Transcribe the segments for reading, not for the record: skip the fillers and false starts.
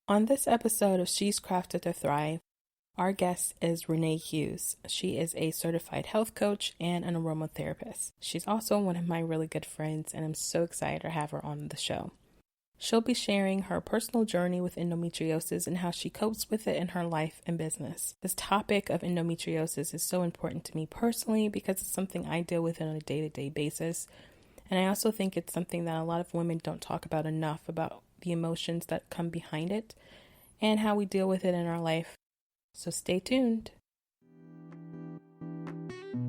On this episode of She's Crafted to Thrive, our guest is Renee Hughes. She is a certified health coach and an aromatherapist. She's also one of my really good friends, and I'm so excited to have her on the show. She'll be sharing her personal journey with endometriosis and how she copes with it in her life and business. This topic of endometriosis is so important to me personally because it's something I deal with on a day-to-day basis. And I also think it's something that a lot of women don't talk about enough, about the emotions that come behind it and how we deal with it in our life. So stay tuned.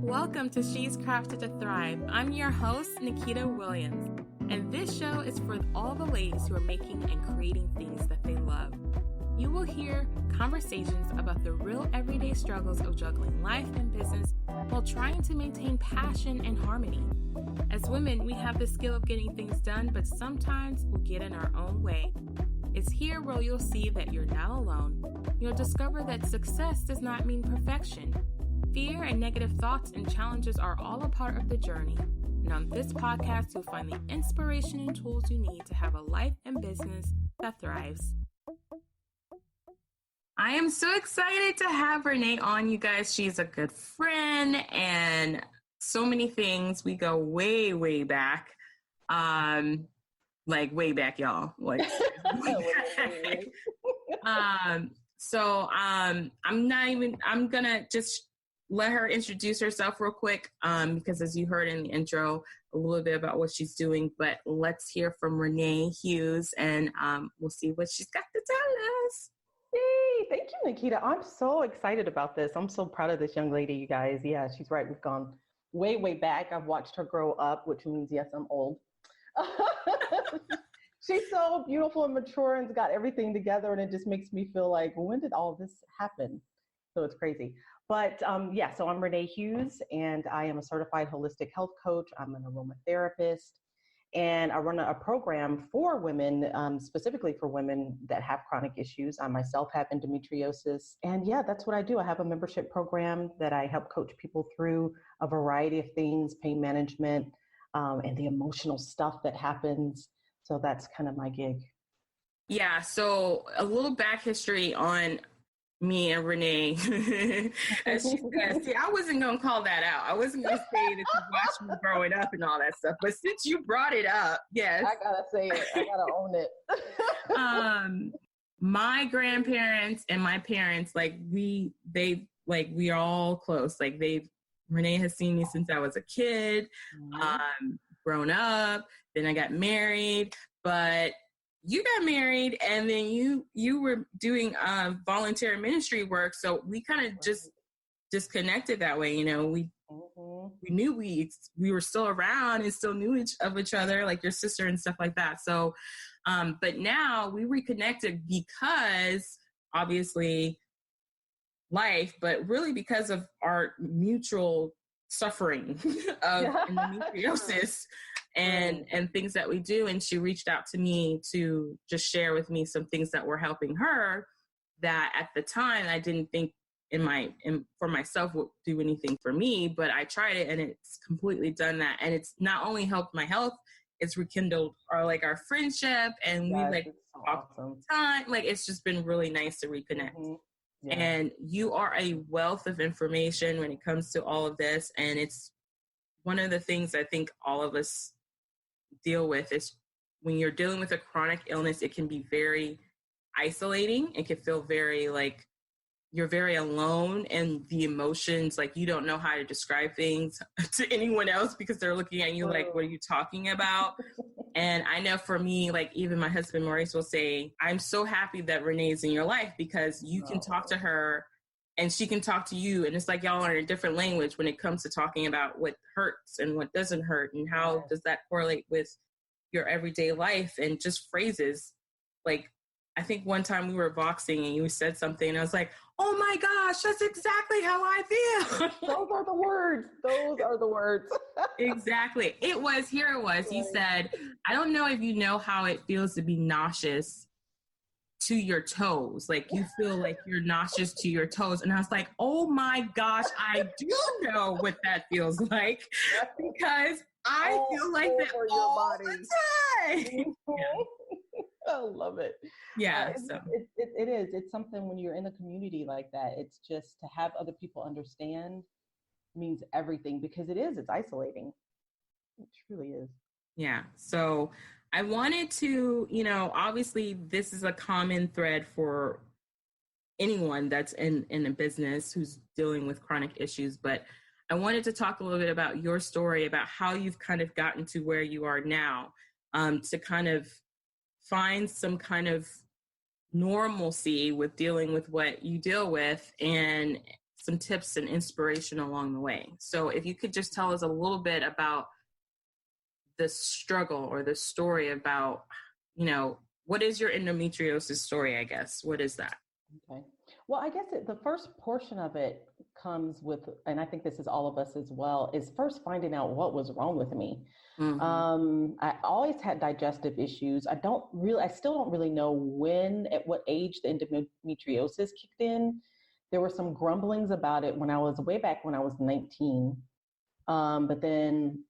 Welcome to She's Crafted to Thrive. I'm your host, Nikita Williams, and this show is for all the ladies who are making and creating things that they love. You will hear conversations about the real everyday struggles of juggling life and business while trying to maintain passion and harmony. As women, we have the skill of getting things done, but sometimes we get in our own way. It's here where you'll see that you're not alone. You'll discover that success does not mean perfection. Fear and negative thoughts and challenges are all a part of the journey. And on this podcast, you'll find the inspiration and tools you need to have a life and business that thrives. I am so excited to have Renee on, you guys. She's a good friend and so many things. We go way, way back. Like way back, y'all. Like I'm gonna just let her introduce herself real quick, because as you heard in the intro, a little bit about what she's doing, but let's hear from Renee Hughes and we'll see what she's got to tell us. Yay! Thank you, Nikita. I'm so excited about this. I'm so proud of this young lady, you guys. Yeah, she's right. We've gone way, way back. I've watched her grow up, which means, yes, I'm old. She's so beautiful and mature and's got everything together, and it just makes me feel like, when did all this happen? So it's crazy. But so I'm Renee Hughes, and I am a certified holistic health coach. I'm an aromatherapist, and I run a program for women, specifically for women that have chronic issues. I myself have endometriosis. And yeah, that's what I do. I have a membership program that I help coach people through a variety of things, pain management, and the emotional stuff that happens. So that's kind of my gig. Yeah. So a little back history on me and Renee. As she said, see, I wasn't going to call that out. I wasn't going to say that you watched me growing up and all that stuff. But since you brought it up, yes. I got to say it. I got to own it. My grandparents and my parents, we are all close. Renee has seen me since I was a kid, grown up, then I got married, but you got married and then you were doing volunteer ministry work. So we kind of just disconnected that way. You know, we knew we were still around and still knew each other, like your sister and stuff like that. So, but now we reconnected because obviously life, but really because of our mutual suffering of endometriosis and things that we do. And she reached out to me to just share with me some things that were helping her that at the time I didn't think for myself would do anything for me, but I tried it and it's completely done that. And it's not only helped my health, it's rekindled our friendship, and we talk all the time. It's just been really nice to reconnect. Mm-hmm. Yeah. And you are a wealth of information when it comes to all of this. And it's one of the things I think all of us deal with is when you're dealing with a chronic illness, it can be very isolating. It can feel very you're very alone, and the emotions, you don't know how to describe things to anyone else because they're looking at you what are you talking about? And I know for me, even my husband, Maurice, will say, I'm so happy that Renee's in your life because you can talk to her and she can talk to you. And it's like y'all are in a different language when it comes to talking about what hurts and what doesn't hurt and how does that correlate with your everyday life and just phrases. I think one time we were boxing and you said something and I was like, oh my gosh, that's exactly how I feel. Those are the words. Exactly. Here it was. You said, I don't know if you know how it feels to be nauseous to your toes. You feel like you're nauseous to your toes. And I was like, oh my gosh, I do know what that feels like because I feel like that all the time. Love it. Yeah. So It is. It's something when you're in a community like that, it's just to have other people understand means everything because it's isolating. It truly is. yeah. So I wanted to, obviously this is a common thread for anyone that's in a business who's dealing with chronic issues, but I wanted to talk a little bit about your story, about how you've kind of gotten to where you are now, to kind of find some kind of normalcy with dealing with what you deal with, and some tips and inspiration along the way. So if you could just tell us a little bit about the struggle or the story about, what is your endometriosis story, I guess? What is that? Okay. Well, I guess the first portion of it comes with, and I think this is all of us as well, is first finding out what was wrong with me. Mm-hmm. I always had digestive issues. I still don't really know at what age the endometriosis kicked in. There were some grumblings about it way back when I was 19. But then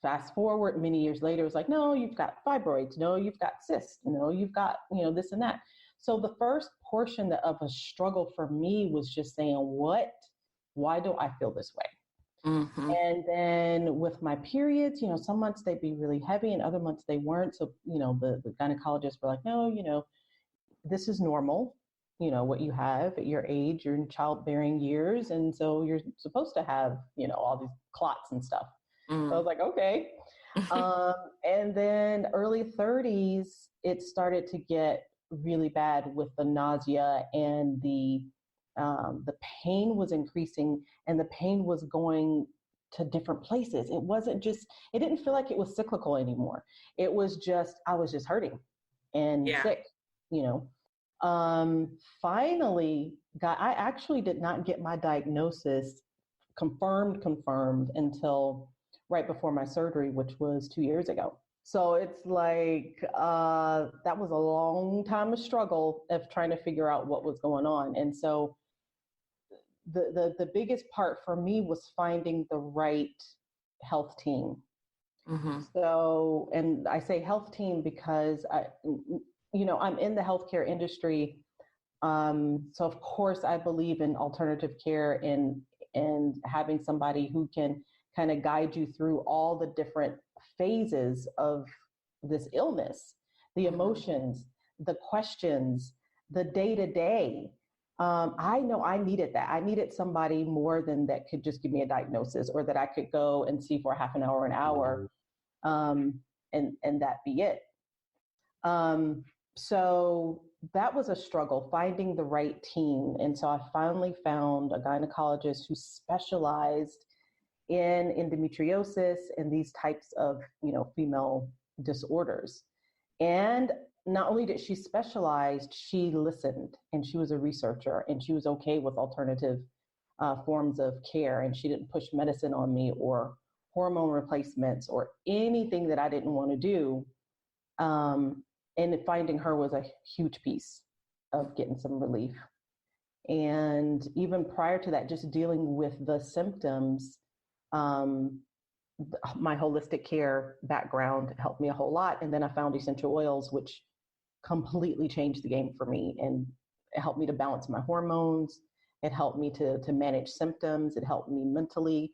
fast forward many years later, it was like, no, you've got fibroids. No, you've got cysts. No, you've got, this and that. So the first portion of a struggle for me was just saying, why do I feel this way? Mm-hmm. And then with my periods, some months they'd be really heavy and other months they weren't. So, the gynecologists were like, no, this is normal, what you have at your age, you're in childbearing years. And so you're supposed to have, all these clots and stuff. Mm. So I was like, okay. And then early 30s, it started to get really bad with the nausea and the pain was increasing and the pain was going to different places. It didn't feel like it was cyclical anymore. It was I was just hurting and sick, Finally I actually did not get my diagnosis confirmed until right before my surgery, which was 2 years ago. So it's like, that was a long time of struggle of trying to figure out what was going on. And so the biggest part for me was finding the right health team. Mm-hmm. So, and I say health team because I'm in the healthcare industry. So of course I believe in alternative care and having somebody who can kind of guide you through all the different phases of this illness, the emotions, the questions, the day-to-day. I know I needed that. I needed somebody more than that could just give me a diagnosis or that I could go and see for half an hour, and that be it. So that was a struggle, finding the right team. And so I finally found a gynecologist who specialized in endometriosis and these types of, female disorders. And not only did she specialize, she listened, and she was a researcher, and she was okay with alternative forms of care. And she didn't push medicine on me or hormone replacements or anything that I didn't want to do. And finding her was a huge piece of getting some relief. And even prior to that, just dealing with the symptoms, my holistic care background helped me a whole lot. And then I found essential oils, which completely changed the game for me. And it helped me to balance my hormones. It helped me to manage symptoms. It helped me mentally.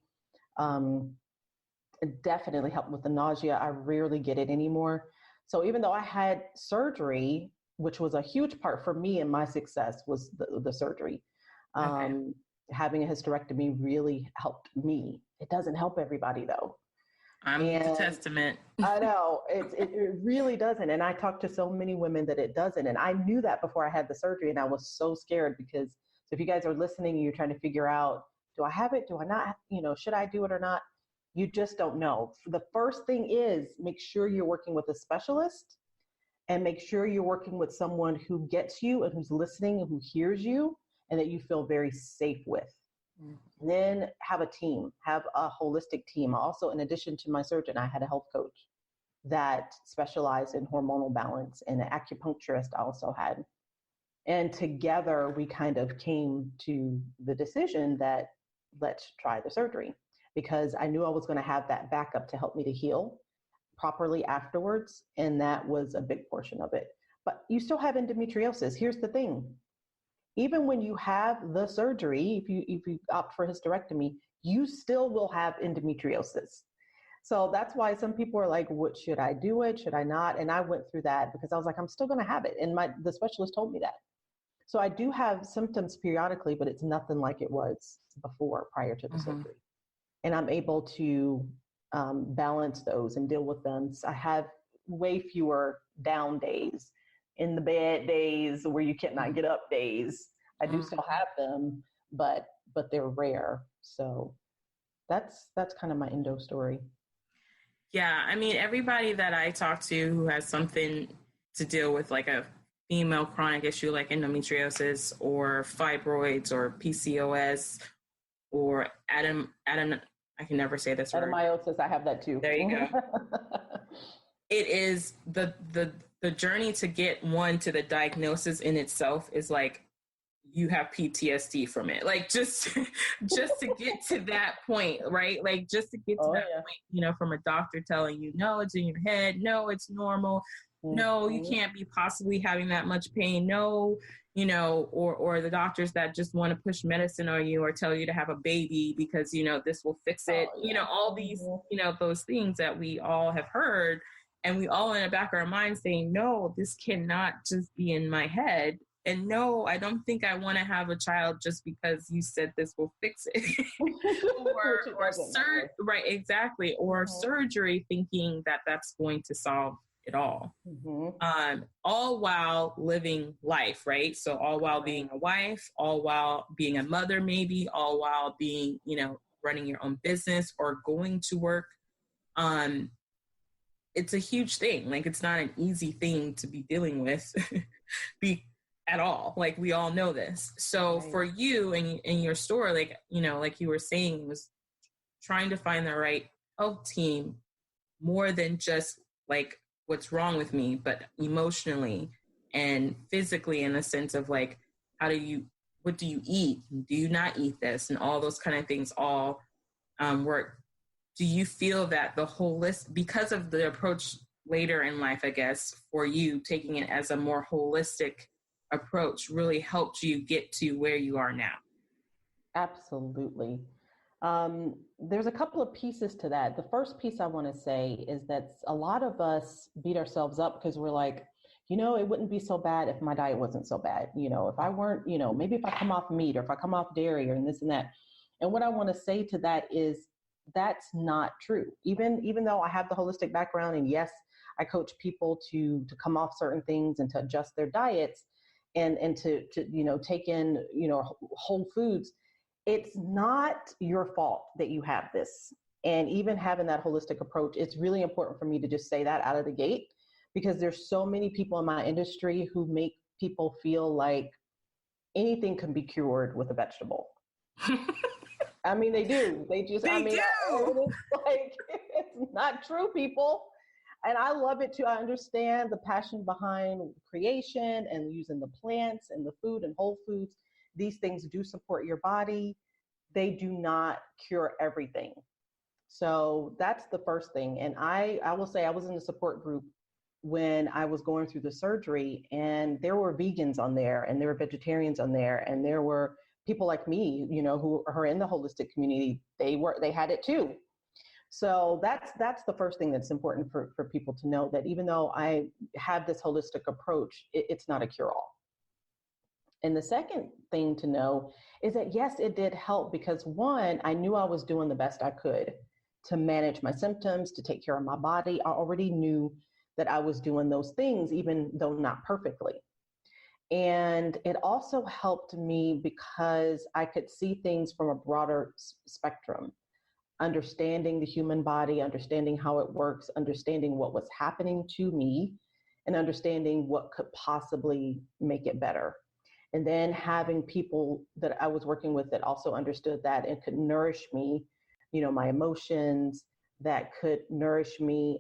It definitely helped with the nausea. I rarely get it anymore. So even though I had surgery, which was a huge part for me and my success was the surgery, having a hysterectomy really helped me. It doesn't help everybody though. I'm the testament. I know it really doesn't. And I talked to so many women that it doesn't. And I knew that before I had the surgery, and I was so scared because if you guys are listening and you're trying to figure out, do I have it? Do I not? Should I do it or not? You just don't know. The first thing is make sure you're working with a specialist and make sure you're working with someone who gets you and who's listening and who hears you and that you feel very safe with. Mm-hmm. Then have a team, have a holistic team. Also, in addition to my surgeon, I had a health coach that specialized in hormonal balance, and an acupuncturist I also had. And together we kind of came to the decision that let's try the surgery, because I knew I was going to have that backup to help me to heal properly afterwards. And that was a big portion of it. but you still have endometriosis. Here's the thing. Even when you have the surgery, if you opt for hysterectomy, you still will have endometriosis. So that's why some people are like, what, should I do it? Should I not? And I went through that because I was like, I'm still going to have it. And the specialist told me that. So I do have symptoms periodically, but it's nothing like it was before, prior to the surgery. And I'm able to balance those and deal with them. So I have way fewer down days, in the bed days where you cannot get up days. I do still have them, but they're rare. So that's kind of my endo story. Yeah, I mean, everybody that I talk to who has something to deal with, like a female chronic issue like endometriosis or fibroids or PCOS or I can never say this word. Adenomyosis, I have that too. There you go. It is the journey to get one to the diagnosis in itself is like you have PTSD from it. Like just to get to that point, right? Like just to get to that point, you know, from a doctor telling you, no, it's in your head. No, it's normal. No, you can't be possibly having that much pain. No, you know, or the doctors that just want to push medicine on you or tell you to have a baby because, you know, this will fix it. You know, all these, you know, those things that we all have heard, and we all in the back of our mind saying, no, this cannot just be in my head. And no, I don't think I want to have a child just because you said this will fix it. Right, exactly. Or surgery thinking that that's going to solve it all. All while living life, right? So all while being a wife, all while being a mother, maybe, all while being, you know, running your own business or going to work. It's a huge thing. Like, it's not an easy thing to be dealing with at all. Like, we all know this. So for you and in your story, like, you know, like you were saying, was trying to find the right health team more than just like what's wrong with me, but emotionally and physically, in the sense of like, what do you eat? Do you not eat this? And all those kind of things all work. Do you feel that the holistic, because of the approach later in life, I guess, for you taking it as a more holistic approach really helped you get to where you are now? Absolutely. There's a couple of pieces to that. The first piece I want to say is that a lot of us beat ourselves up because we're like, you know, it wouldn't be so bad if my diet wasn't so bad. You know, if I weren't, you know, maybe if I come off meat or if I come off dairy or this and that. And what I want to say to that is that's not true. Even though I have the holistic background, and yes, I coach people to come off certain things and to adjust their diets and to you know, take in, you know, whole foods. It's not your fault that you have this. And even having that holistic approach, it's really important for me to just say that out of the gate, because there's so many people in my industry who make people feel like anything can be cured with a vegetable. I mean, they do. They just, it's like, it's not true, people. And I love it too. I understand the passion behind creation and using the plants and the food and whole foods. These things do support your body. They do not cure everything. So that's the first thing. And I will say I was in a support group when I was going through the surgery, and there were vegans on there and there were vegetarians on there, and there were people like me, you know, who are in the holistic community. They had it too. So that's the first thing that's important for people to know, that even though I have this holistic approach, it's not a cure-all. And the second thing to know is that, yes, it did help, because one, I knew I was doing the best I could to manage my symptoms, to take care of my body. I already knew that I was doing those things, even though not perfectly. And it also helped me because I could see things from a broader spectrum, understanding the human body, understanding how it works, understanding what was happening to me, and understanding what could possibly make it better. And then having people that I was working with that also understood that and could nourish me, you know, my emotions, that could nourish me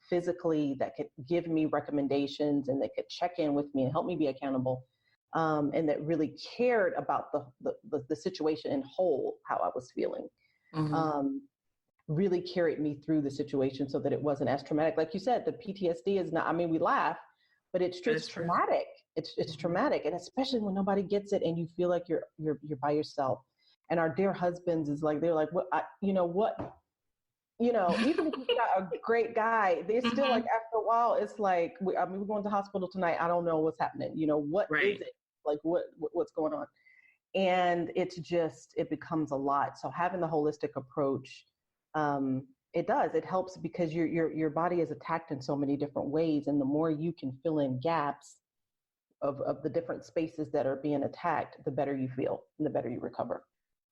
physically, that could give me recommendations, and that could check in with me and help me be accountable, and that really cared about the situation in whole, how I was feeling. Really carried me through the situation so that it wasn't as traumatic. Like you said, the PTSD is not, I mean, we laugh, but it's just traumatic. It's traumatic. And especially when nobody gets it and you feel like you're by yourself. And our dear husbands is like, they're like, even if you've got a great guy, they're still like, after a while, it's like, we're going to the hospital tonight. I don't know what's happening. What is it? Like, what's going on? And it becomes a lot. So having the holistic approach, it helps because your body is attacked in so many different ways. And the more you can fill in gaps of the different spaces that are being attacked, the better you feel and the better you recover.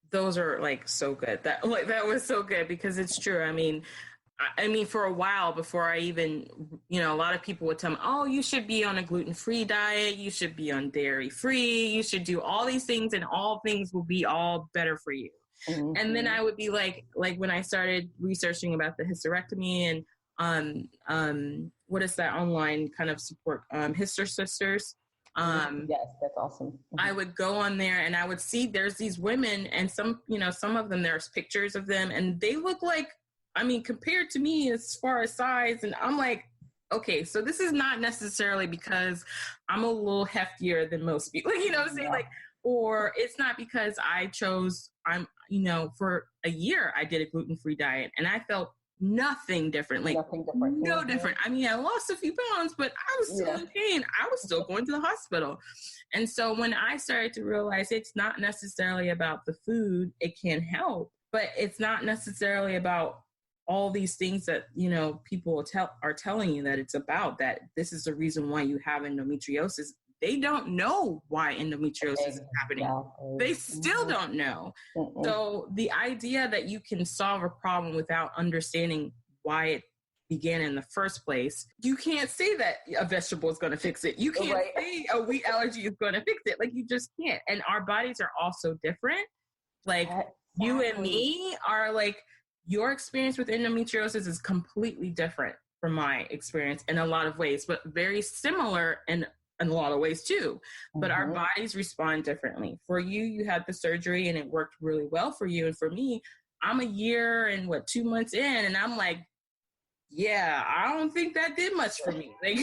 Those are like so good. That was so good because it's true. I mean, for a while before I even, a lot of people would tell me, oh, you should be on a gluten-free diet. You should be on dairy-free. You should do all these things and all things will be all better for you. Mm-hmm. And then I would be like when I started researching about the hysterectomy and what is that online kind of support, Hyster Sisters. Yes, that's awesome. Mm-hmm. I would go on there and I would see there's these women and some of them, there's pictures of them and they look like, compared to me as far as size. And I'm like, okay, so this is not necessarily because I'm a little heftier than most people, what I'm saying? Like, or it's not because I chose, for a year I did a gluten-free diet and I felt nothing different, no different. I lost a few pounds, but I was still in pain. I was still going to the hospital. And so when I started to realize it's not necessarily about the food, it can help, but it's not necessarily about all these things that, people are telling you that it's about, that this is the reason why you have endometriosis. They don't know why endometriosis is happening. They still don't know. So the idea that you can solve a problem without understanding why it began in the first place, you can't say that a vegetable is going to fix it. You can't say a wheat allergy is going to fix it. Like, you just can't. And our bodies are all so different. Like, you and me are like, your experience with endometriosis is completely different from my experience in a lot of ways, but very similar in a lot of ways too. But our bodies respond differently. For you, you had the surgery and it worked really well for you. And for me, I'm a year and 2 months in, and I'm like, yeah, I don't think that did much for me. Like,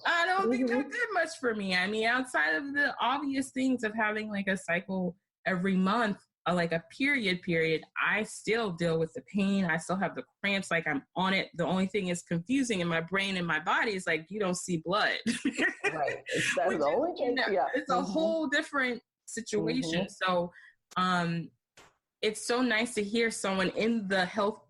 I don't think that did much for me. Outside of the obvious things of having like a cycle every month, like a period, I still deal with the pain. I still have the cramps, like I'm on it. The only thing is confusing in my brain and my body is like, you don't see blood. Right. That's the only thing. It's a whole different situation. So it's so nice to hear someone in the health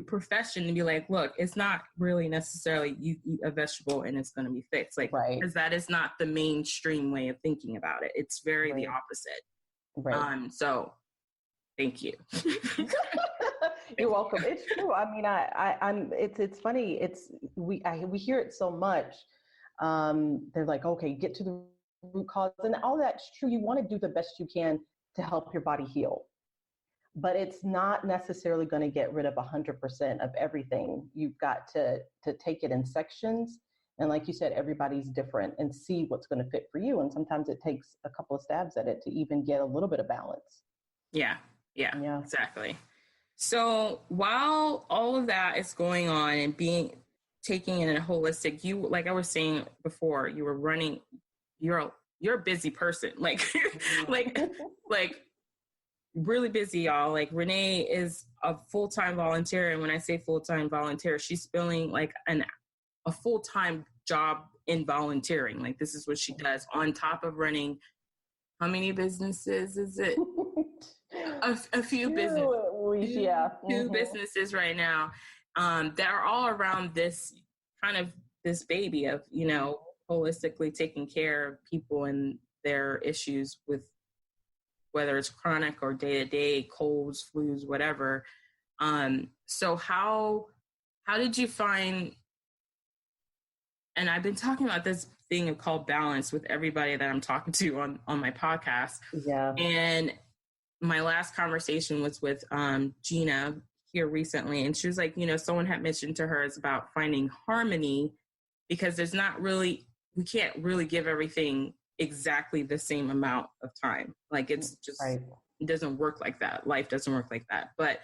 profession to be like, look, it's not really necessarily you eat a vegetable and it's going to be fixed. Like, because that is not the mainstream way of thinking about it. It's very the opposite. Right. So thank you. You're welcome. It's true. It's funny. We hear it so much. They're like, okay, get to the root cause, and all that's true. You want to do the best you can to help your body heal, but it's not necessarily going to get rid of 100% of everything. You've got to take it in sections. And like you said, everybody's different, and see what's going to fit for you. And sometimes it takes a couple of stabs at it to even get a little bit of balance. Yeah, exactly. So while all of that is going on and taking it in a holistic, you, like I was saying before, you were running, you're a busy person, like really busy, y'all. Like, Renee is a full-time volunteer. And when I say full-time volunteer, she's filling like a full-time job in volunteering. Like, this is what she does on top of running. How many businesses is it? A few businesses. Two businesses right now that are all around this baby of, holistically taking care of people and their issues with whether it's chronic or day-to-day colds, flus, whatever. So how did you find, and I've been talking about this thing called balance with everybody that I'm talking to on my podcast. Yeah. And my last conversation was with Gina here recently. And she was like, someone had mentioned to her it's about finding harmony, because we can't really give everything exactly the same amount of time. Like, it's just, It doesn't work like that. Life doesn't work like that. But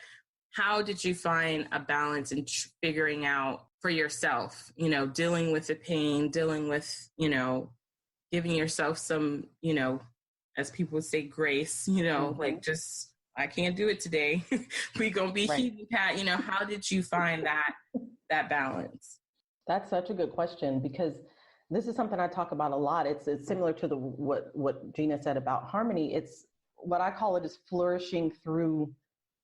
how did you find a balance in figuring out for yourself, you know, dealing with the pain, dealing with, you know, giving yourself some, you know, as people would say, grace, you know, like just, I can't do it today. We gonna be heating pat, you know, how did you find that balance? That's such a good question, because this is something I talk about a lot. It's similar to what Gina said about harmony. It's what I call it is flourishing through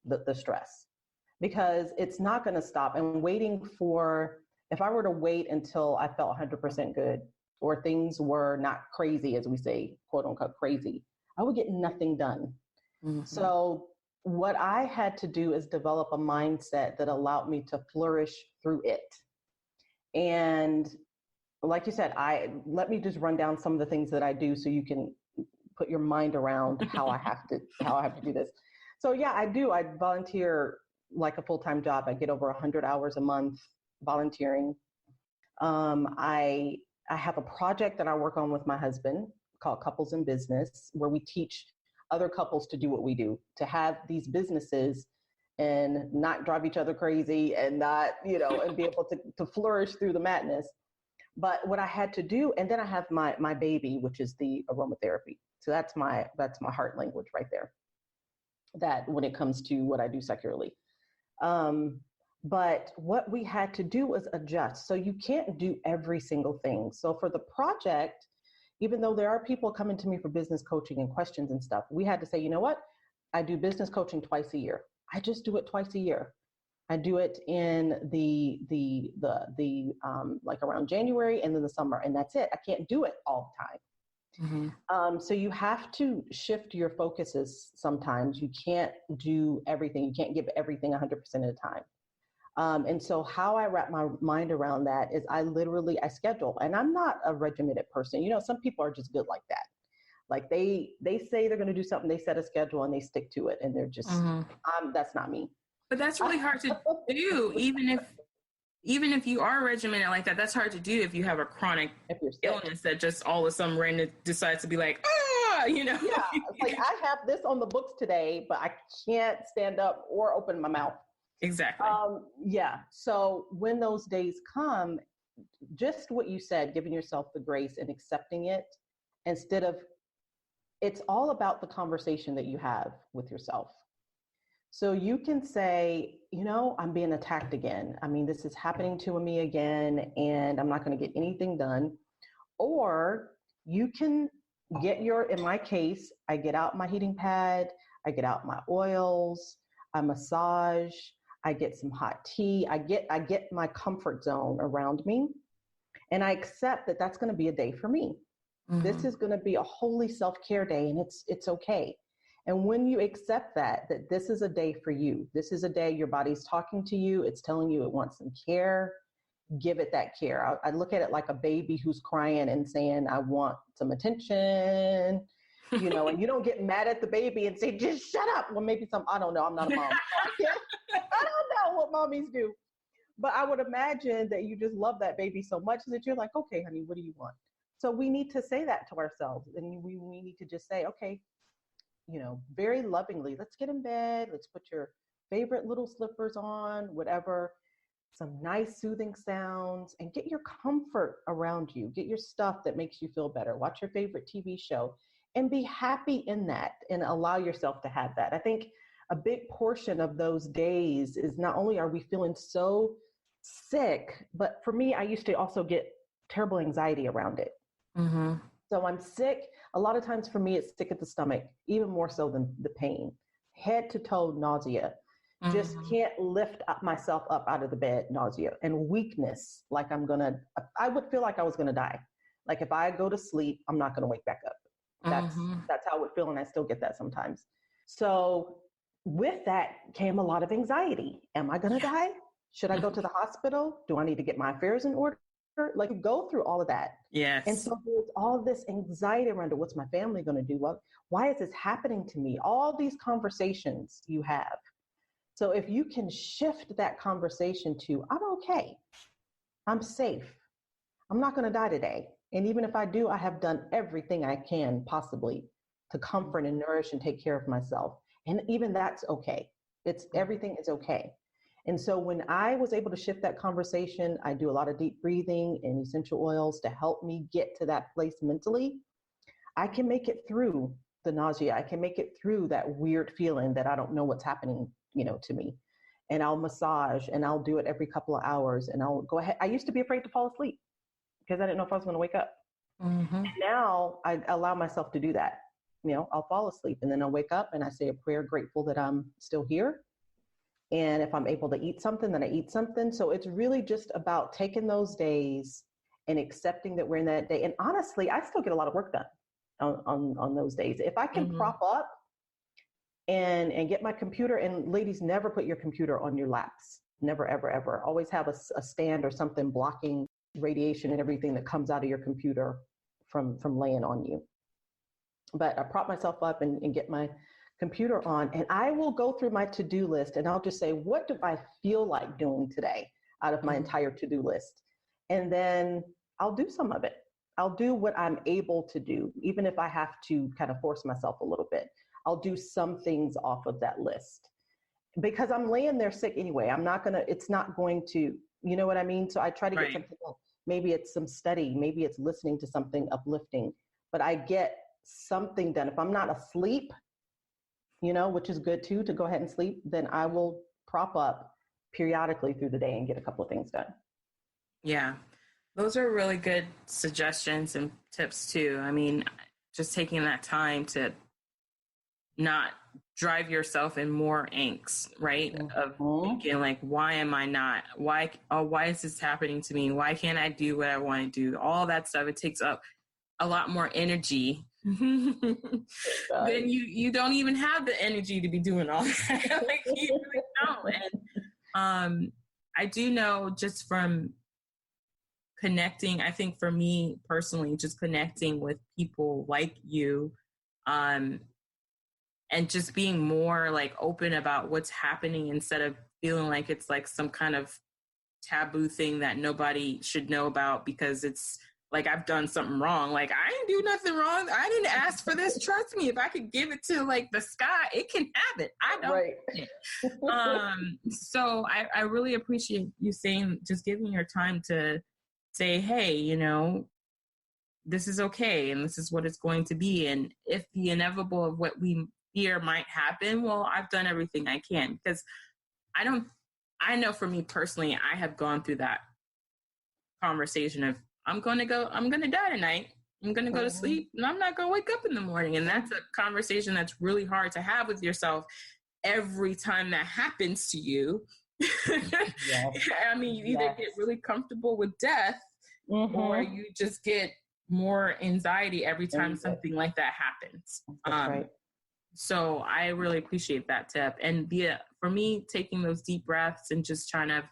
the stress, because it's not going to stop. And waiting for, if I were to wait until I felt 100% good, or things were not crazy, as we say, quote unquote crazy, I would get nothing done. So what I had to do is develop a mindset that allowed me to flourish through it. And like you said, let me just run down some of the things that I do so you can put your mind around how I have to do this. So yeah, I do. I volunteer like a full-time job. I get over 100 hours a month volunteering. I have a project that I work on with my husband called Couples in Business, where we teach other couples to do what we do, to have these businesses and not drive each other crazy, and not, you know, and be able to flourish through the madness. But what I had to do, and then I have my baby, which is the aromatherapy. So that's my heart language right there. That when it comes to what I do secularly. But what we had to do was adjust. So you can't do every single thing. So for the project, even though there are people coming to me for business coaching and questions and stuff, we had to say, you know what? I do business coaching twice a year. I just do it twice a year. I do it in the like around January and then the summer, and that's it. I can't do it all the time. So you have to shift your focuses sometimes. You can't do everything. You can't give everything 100% of the time. And so how I wrap my mind around that is I schedule, and I'm not a regimented person. You know, some people are just good like that. Like they say they're going to do something, they set a schedule and they stick to it, and they're just, that's not me. But that's really hard to do, even if you are regimented like that. That's hard to do if you have a chronic illness that just all of a sudden randomly decides to be like, you know. Yeah, like I have this on the books today, but I can't stand up or open my mouth. Exactly. Yeah. So when those days come, just what you said, giving yourself the grace and accepting it, instead of, it's all about the conversation that you have with yourself. So you can say, you know, I'm being attacked again. I mean, this is happening to me again, and I'm not going to get anything done. Or you can in my case, I get out my heating pad, I get out my oils, I massage, I get some hot tea, I get my comfort zone around me, and I accept that that's going to be a day for me. This is going to be a holy self-care day, and it's okay. And when you accept that this is a day for you, this is a day your body's talking to you, it's telling you it wants some care, give it that care. I look at it like a baby who's crying and saying, I want some attention, you know, and you don't get mad at the baby and say, just shut up. Well, maybe I don't know, I'm not a mom. I don't know what mommies do. But I would imagine that you just love that baby so much that you're like, okay, honey, what do you want? So we need to say that to ourselves. And we need to just say, okay, you know, very lovingly, let's get in bed. Let's put your favorite little slippers on, whatever, some nice soothing sounds, and get your comfort around you. Get your stuff that makes you feel better. Watch your favorite TV show and be happy in that and allow yourself to have that. I think a big portion of those days is not only are we feeling so sick, but for me, I used to also get terrible anxiety around it. So I'm sick. A lot of times for me, it's sick at the stomach, even more so than the pain. Head to toe nausea. Just can't lift myself up out of the bed, nausea. And weakness, like I would feel like I was going to die. Like if I go to sleep, I'm not going to wake back up. That's how I would feel, and I still get that sometimes. So with that came a lot of anxiety. Am I going to die? Should I go to the hospital? Do I need to get my affairs in order? Like go through all of that. Yes. And so there's all this anxiety around it. What's my family going to do? Well, why is this happening to me? All these conversations you have. So if you can shift that conversation to, I'm okay, I'm safe, I'm not going to die today. And even if I do, I have done everything I can possibly to comfort and nourish and take care of myself. And even that's okay. Everything is okay. And so when I was able to shift that conversation, I do a lot of deep breathing and essential oils to help me get to that place mentally. I can make it through the nausea. I can make it through that weird feeling that I don't know what's happening, to me. And I'll massage and I'll do it every couple of hours and I'll go ahead. I used to be afraid to fall asleep because I didn't know if I was going to wake up. Mm-hmm. And now I allow myself to do that. I'll fall asleep and then I'll wake up and I say a prayer, grateful that I'm still here. And if I'm able to eat something, then I eat something. So it's really just about taking those days and accepting that we're in that day. And honestly, I still get a lot of work done on those days. If I can prop up and get my computer, and ladies, never put your computer on your laps. Never, ever, ever. Always have a stand or something blocking radiation and everything that comes out of your computer from laying on you. But I prop myself up and get my computer on, and I will go through my to-do list and I'll just say, what do I feel like doing today out of my entire to-do list? And then I'll do some of it. I'll do what I'm able to do, even if I have to kind of force myself a little bit. I'll do some things off of that list because I'm laying there sick anyway. It's not going to, you know what I mean? So I try to get something else. Maybe it's some study, maybe it's listening to something uplifting, but I get something done. If I'm not asleep, which is good too, to go ahead and sleep, then I will prop up periodically through the day and get a couple of things done. Yeah. Those are really good suggestions and tips too. I mean, just taking that time to not drive yourself in more angst, right? Of thinking like, why am I not? Why is this happening to me? Why can't I do what I want to do? All that stuff. It takes up a lot more energy. Then you don't even have the energy to be doing all that. Like you really don't. And I do know just from connecting, I think for me personally, just connecting with people like you, and just being more like open about what's happening instead of feeling like it's like some kind of taboo thing that nobody should know about because it's like I've done something wrong. Like I didn't do nothing wrong. I didn't ask for this. Trust me, if I could give it to like the sky, it can have it. I don't. Right. So I really appreciate you just giving your time to say, hey, this is okay. And this is what it's going to be. And if the inevitable of what we fear might happen, well, I've done everything I can because I know for me personally, I have gone through that conversation of I'm going to die tonight. I'm going to go to sleep and I'm not going to wake up in the morning. And that's a conversation that's really hard to have with yourself every time that happens to you. I mean, you either get really comfortable with death or you just get more anxiety every time something like that happens. Right. So I really appreciate that tip. And for me, taking those deep breaths and just trying to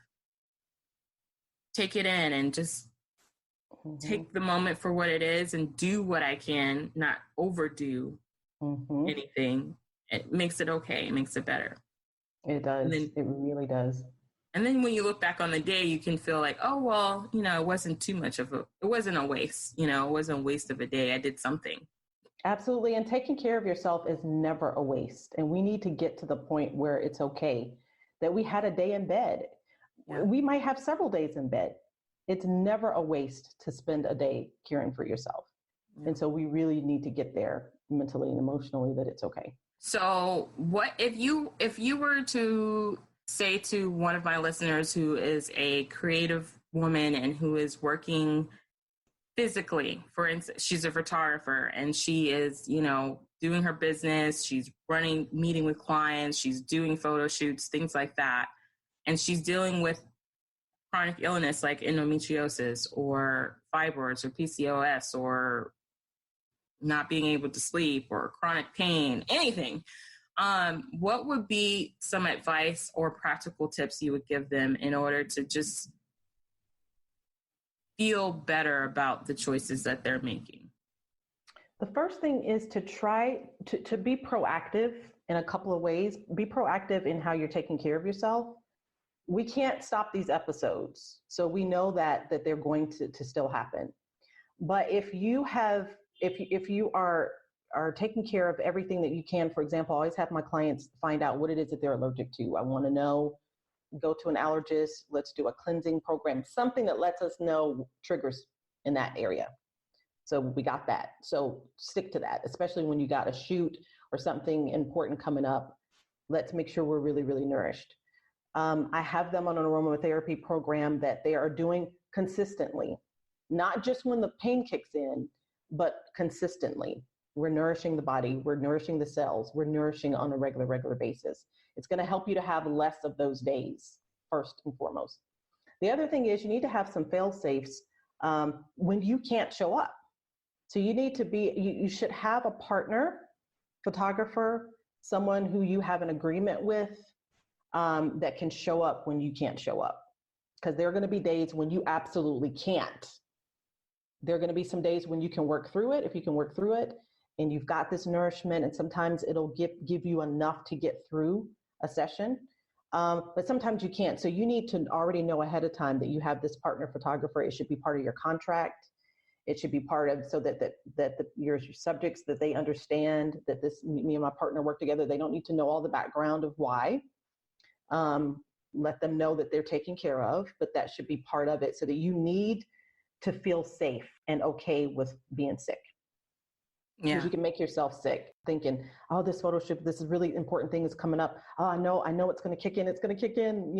take it in and just take the moment for what it is and do what I can, not overdo anything. It makes it okay. It makes it better. It does. It really does. And then when you look back on the day, you can feel like, oh, well, it wasn't too much it wasn't a waste. It wasn't a waste of a day. I did something. Absolutely. And taking care of yourself is never a waste. And we need to get to the point where it's okay that we had a day in bed. Yeah. We might have several days in bed. It's never a waste to spend a day caring for yourself. Yeah. And so we really need to get there mentally and emotionally that it's okay. So what if you were to say to one of my listeners who is a creative woman and who is working physically, for instance, she's a photographer and she is, doing her business, she's meeting with clients, she's doing photo shoots, things like that. And she's dealing with chronic illness like endometriosis or fibroids or PCOS or not being able to sleep or chronic pain, anything. What would be some advice or practical tips you would give them in order to just feel better about the choices that they're making? The first thing is to try to be proactive in a couple of ways. Be proactive in how you're taking care of yourself. We can't stop these episodes, so we know that they're going to still happen. But if you are are taking care of everything that you can. For example, I always have my clients find out what it is that they're allergic to. I want to know, go to an allergist, let's do a cleansing program, something that lets us know triggers in that area. So we got that. So stick to that, especially when you got a shoot or something important coming up. Let's make sure we're really, really nourished. I have them on an aromatherapy program that they are doing consistently, not just when the pain kicks in, but consistently. We're nourishing the body, we're nourishing the cells, we're nourishing on a regular basis. It's going to help you to have less of those days, first and foremost. The other thing is you need to have some fail-safes when you can't show up. So you need to be, you should have a partner, photographer, someone who you have an agreement with that can show up when you can't show up. Because there are going to be days when you absolutely can't. There are going to be some days when you can work through it, if you can work through it, and you've got this nourishment, and sometimes it'll give you enough to get through a session. But sometimes you can't. So you need to already know ahead of time that you have this partner photographer. It should be part of your contract. It should be part of, so that your subjects, that they understand that me and my partner work together. They don't need to know all the background of why. Let them know that they're taken care of, but that should be part of it, so that you need to feel safe and okay with being sick. Yeah. Because you can make yourself sick thinking, oh, this photo shoot, this is really important thing is coming up. Oh, I know it's going to kick in. It's going to kick in,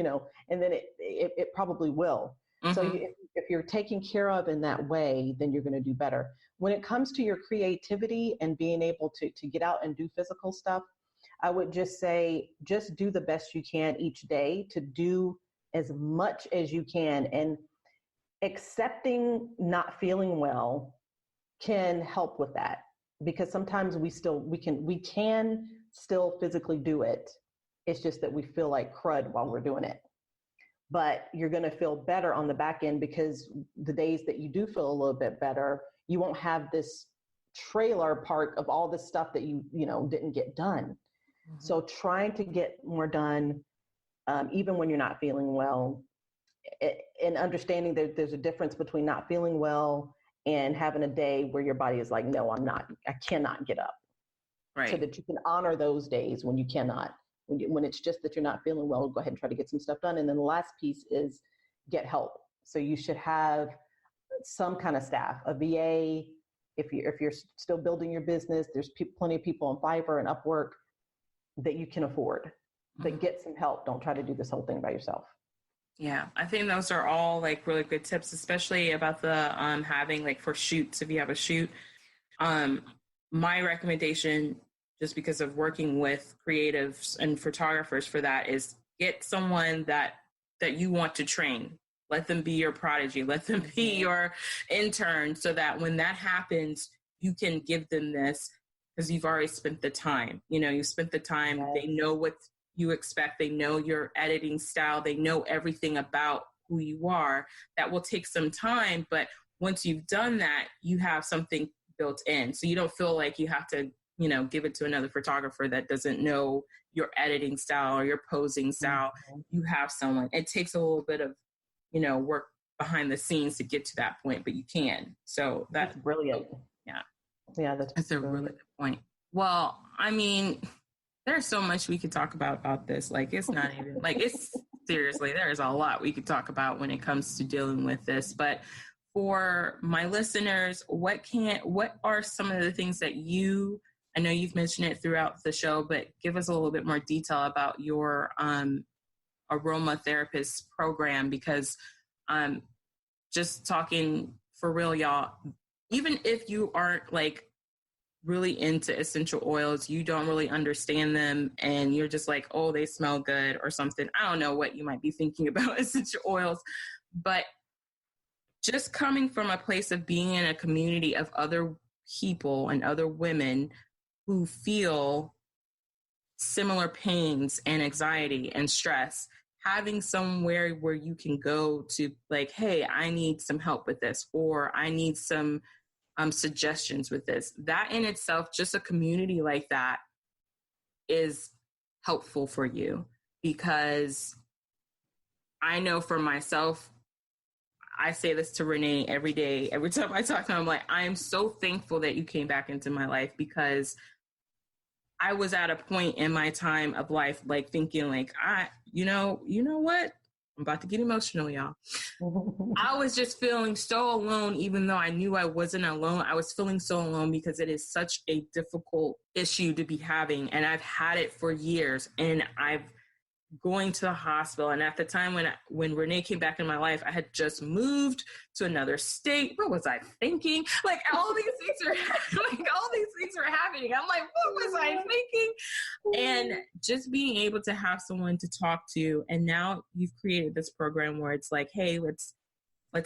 and then it probably will. Mm-hmm. So if you're taken care of in that way, then you're going to do better. When it comes to your creativity and being able to get out and do physical stuff, I would just say, just do the best you can each day to do as much as you can. And accepting not feeling well can help with that, because sometimes we can still physically do it. It's just that we feel like crud while we're doing it. But you're going to feel better on the back end, because the days that you do feel a little bit better, you won't have this trailer park of all this stuff that you didn't get done. Mm-hmm. So trying to get more done, even when you're not feeling well, and understanding that there's a difference between not feeling well and having a day where your body is like, no, I cannot get up. Right. So that you can honor those days when you cannot. When it's just that you're not feeling well, go ahead and try to get some stuff done. And then the last piece is get help. So you should have some kind of staff, a VA. If you're still building your business, there's plenty of people on Fiverr and Upwork that you can afford. But get some help. Don't try to do this whole thing by yourself. Yeah, I think those are all like really good tips, especially about the having like for shoots, if you have a shoot. My recommendation, just because of working with creatives and photographers for that, is get someone that you want to train. Let them be your prodigy. Let them be your intern, so that when that happens, you can give them this, because you've already spent the time. You spent the time. Yes. They know what you expect. They know your editing style. They know everything about who you are. That will take some time, but once you've done that, you have something built in. So you don't feel like you have to, give it to another photographer that doesn't know your editing style or your posing style. Mm-hmm. You have someone. It takes a little bit of, work behind the scenes to get to that point, but you can. So that's brilliant. Yeah. Yeah, that's a really good point. Well, I mean, there's so much we could talk about this. Like, it's not even like, it's seriously, there's a lot we could talk about when it comes to dealing with this. But for my listeners, what are some of the things that I know you've mentioned it throughout the show, but give us a little bit more detail about your aromatherapist program, because just talking for real, y'all, even if you aren't like really into essential oils, you don't really understand them, and you're just like, oh, they smell good or something. I don't know what you might be thinking about essential oils, but just coming from a place of being in a community of other people and other women who feel similar pains and anxiety and stress, having somewhere where you can go to like, hey, I need some help with this, or I need some suggestions with this. That in itself, just a community like that is helpful for you, because I know for myself, I say this to Renee every day. Every time I talk to her, I'm like, I am so thankful that you came back into my life, because I was at a point in my time of life, like thinking like, you know what? I'm about to get emotional, y'all. I was just feeling so alone, even though I knew I wasn't alone. I was feeling so alone because it is such a difficult issue to be having. And I've had it for years, and I've going to the hospital. And at the time when Renee came back in my life, I had just moved to another state. What was I thinking? Like all these things were happening. I'm like, what was I thinking? And just being able to have someone to talk to. And now you've created this program where it's like, hey, let's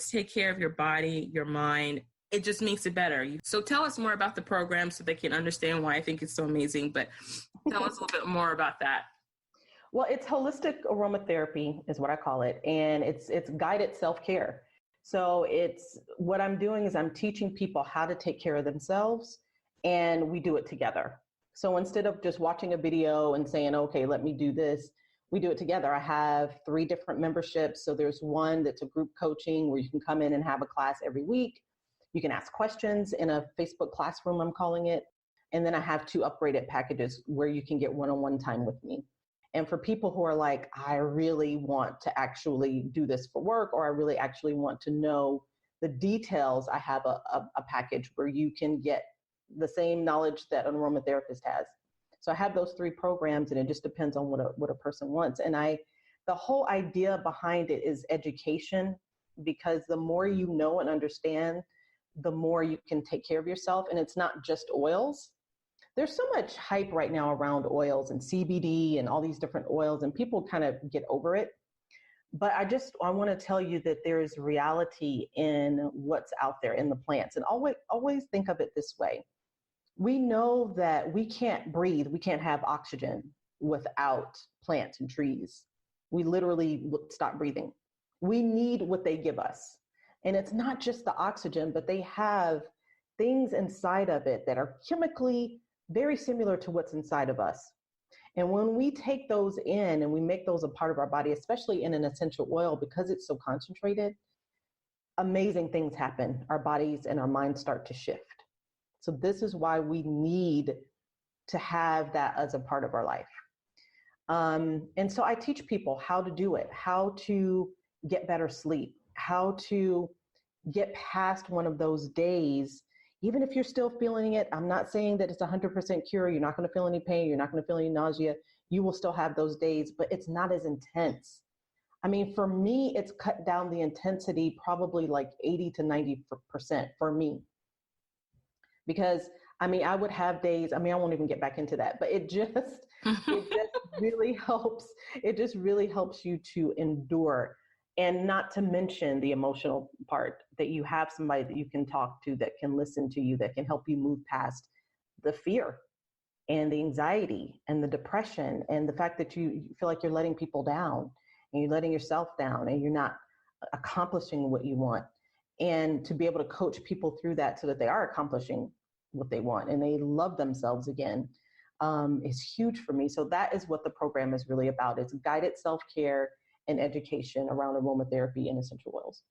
take care of your body, your mind. It just makes it better. So tell us more about the program so they can understand why I think it's so amazing. But tell us a little bit more about that. Well, it's holistic aromatherapy is what I call it. And it's guided self-care. So it's what I'm doing is I'm teaching people how to take care of themselves, and we do it together. So instead of just watching a video and saying, okay, let me do this, we do it together. I have 3 different memberships. So there's one that's a group coaching where you can come in and have a class every week. You can ask questions in a Facebook classroom, I'm calling it. And then I have 2 upgraded packages where you can get one-on-one time with me. And for people who are like, I really want to actually do this for work, or I really actually want to know the details, I have a package where you can get the same knowledge that an aromatherapist has. So I have those 3 programs, and it just depends on what a person wants. And the whole idea behind it is education, because the more you know and understand, the more you can take care of yourself. And it's not just oils. There's so much hype right now around oils and CBD and all these different oils, and people kind of get over it. But I want to tell you that there is reality in what's out there in the plants. And always think of it this way. We know that we can't breathe, we can't have oxygen without plants and trees. We literally stop breathing. We need what they give us. And it's not just the oxygen, but they have things inside of it that are chemically very similar to what's inside of us. And when we take those in and we make those a part of our body, especially in an essential oil, because it's so concentrated, amazing things happen. Our bodies and our minds start to shift. So this is why we need to have that as a part of our life. And so I teach people how to do it, how to get better sleep, how to get past one of those days. Even if you're still feeling it, I'm not saying that it's 100% cure. You're not going to feel any pain. You're not going to feel any nausea. You will still have those days, but it's not as intense. I mean, for me, it's cut down the intensity probably like 80 to 90% for me. Because, I mean, I would have days, I mean, I won't even get back into that, but it just really helps. It just really helps you to endure. And not to mention the emotional part, that you have somebody that you can talk to, that can listen to you, that can help you move past the fear and the anxiety and the depression and the fact that you feel like you're letting people down and you're letting yourself down and you're not accomplishing what you want. And to be able to coach people through that so that they are accomplishing what they want and they love themselves again is huge for me. So that is what the program is really about. It's guided self-care and education around aromatherapy and essential oils.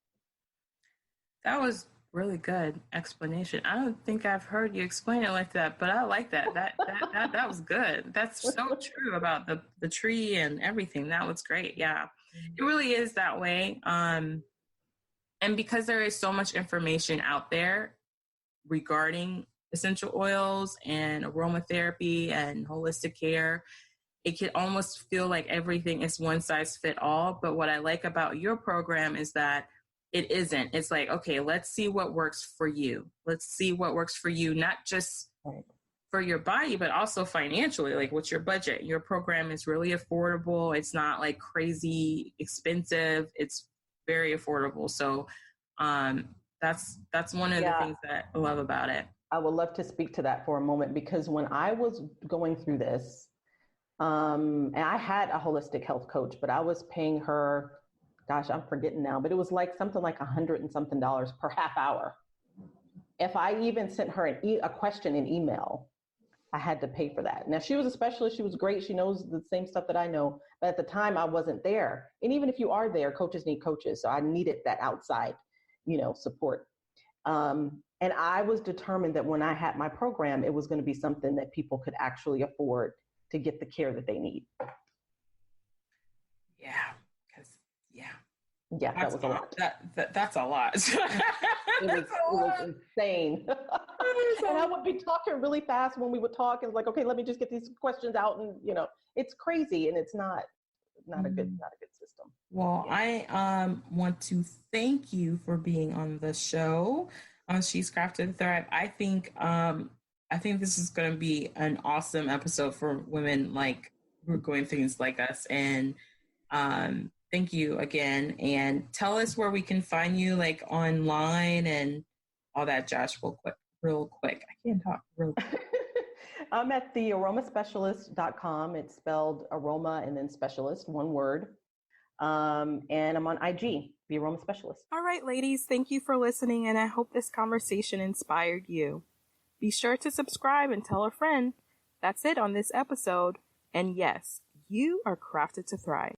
That was really good explanation. I don't think I've heard you explain it like that, but I like that. That was good. That's so true about the tree and everything. That was great. Yeah, it really is that way. And because there is so much information out there regarding essential oils and aromatherapy and holistic care, it can almost feel like everything is one size fit all. But what I like about your program is that it isn't. It's like, okay, let's see what works for you. Let's see what works for you, not just for your body, but also financially. Like, what's your budget? Your program is really affordable. It's not like crazy expensive. It's very affordable. So that's one of the things that I love about it. I would love to speak to that for a moment, because when I was going through this, and I had a holistic health coach, but I was paying her, gosh, I'm forgetting now, but it was like something like $100 and something per half hour. If I even sent her a question in email, I had to pay for that. Now, she was a specialist. She was great. She knows the same stuff that I know. But at the time, I wasn't there. And even if you are there, coaches need coaches. So I needed that outside. support. And I was determined that when I had my program, it was going to be something that people could actually afford to get the care that they need. Yeah, because yeah, that was a lot. That's a lot. It was insane. And I would be talking really fast when we would talk. And like, okay, let me just get these questions out, and it's crazy, and it's not a good system. Well, yeah. I want to thank you for being on the show on She's Crafted to Thrive. I think this is going to be an awesome episode for women like who are going through things like us. And thank you again. And tell us where we can find you, like online and all that, Josh, real quick. I can't talk real quick. I'm at thearomaspecialist.com. It's spelled aroma and then specialist, one word. And I'm on IG, The Aroma Specialist. All right, ladies, thank you for listening, and I hope this conversation inspired you. Be sure to subscribe and tell a friend. That's it on this episode. And yes, you are crafted to thrive.